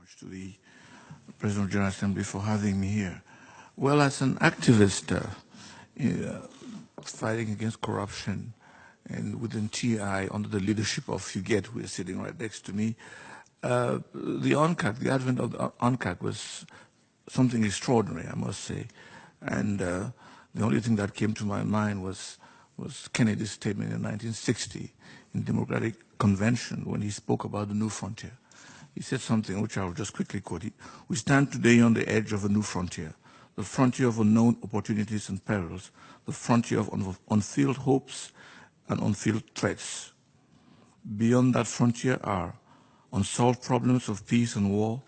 Much to the President of the General Assembly for having me here. Well, as an activist fighting against corruption and within TI under the leadership of Huguette, who is sitting right next to me, the ONCAC, the advent of the ONCAC was something extraordinary, I must say. And the only thing that came to my mind was Kennedy's statement in 1960 in Democratic Convention when he spoke about the new frontier. He said something which I will just quickly quote. We stand today on the edge of a new frontier, the frontier of unknown opportunities and perils, the frontier of unfulfilled hopes and unfulfilled threats. Beyond that frontier are unsolved problems of peace and war,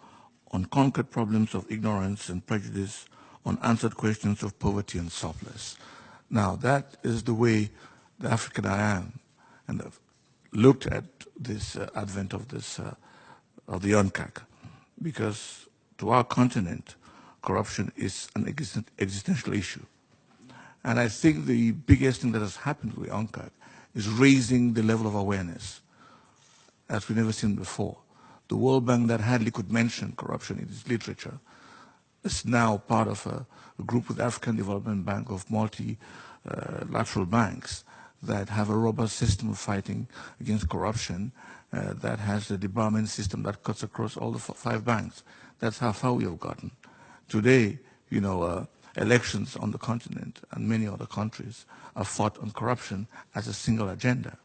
unconquered problems of ignorance and prejudice, unanswered questions of poverty and surplus. Now, that is the way the African I am, and I've looked at this advent of this of the UNCAC, because to our continent, corruption is an existential issue. And I think the biggest thing that has happened with the UNCAC is raising the level of awareness as we've never seen before. The World Bank that hardly could mention corruption in its literature is now part of a group with the African Development Bank of multilateral banks that have a robust system of fighting against corruption, that has a debarment system that cuts across all the 5 banks. That's how far we have gotten. Today, you know, elections on the continent and many other countries are fought on corruption as a single agenda.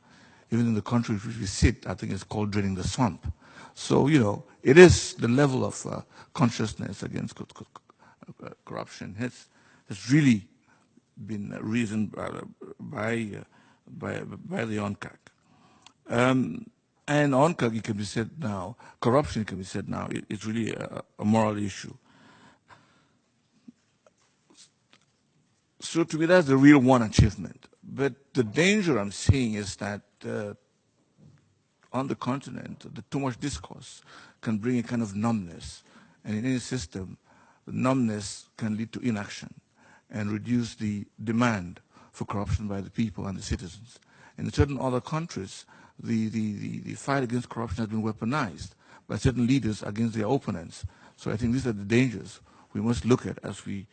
Even in the country which we sit, I think it's called draining the swamp. So, you know, it is the level of consciousness against corruption has really been reasoned by the ONCAC. And ONCAC, it can be said now, corruption can be said now, it's really a moral issue. So to me, that's the real one achievement. But the danger I'm seeing is that on the continent, the too much discourse can bring a kind of numbness. And in any system, the numbness can lead to inaction and reduce the demand for corruption by the people and the citizens. In certain other countries, the fight against corruption has been weaponized by certain leaders against their opponents. So I think these are the dangers we must look at as we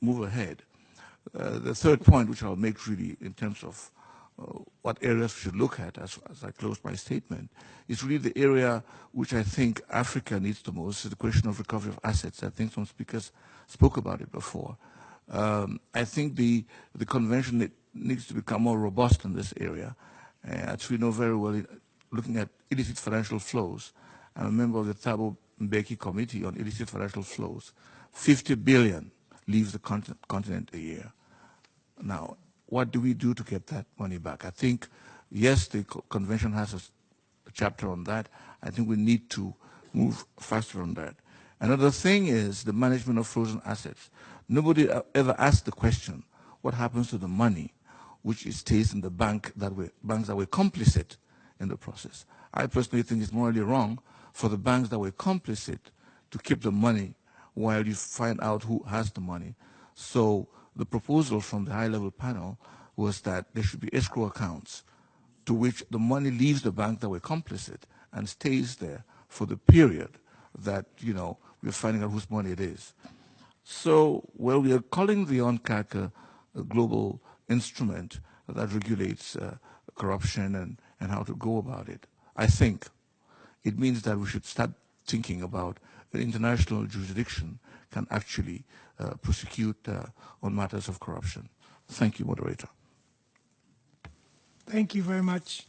move ahead. The third point, which I'll make really in terms of what areas we should look at as I close my statement, is really the area which I think Africa needs the most, is the question of recovery of assets. I think some speakers spoke about it before. I think the convention needs to become more robust in this area. As we know very well, looking at illicit financial flows, I'm a member of the Thabo Mbeki Committee on Illicit Financial Flows. 50 billion leaves the continent a year. Now, what do we do to get that money back? I think, yes, the convention has a chapter on that. I think we need to move faster on that. Another thing is the management of frozen assets. Nobody ever asked the question, what happens to the money which stays in the banks that were complicit in the process? I personally think it's morally wrong for the banks that were complicit to keep the money while you find out who has the money. So the proposal from the high-level panel was that there should be escrow accounts to which the money leaves the bank that were complicit and stays there for the period that, you know, we're finding out whose money it is. So, well, we are calling the ONCAC a global instrument that regulates corruption and how to go about it. I think it means that we should start thinking about the international jurisdiction can actually prosecute on matters of corruption. Thank you, moderator. Thank you very much.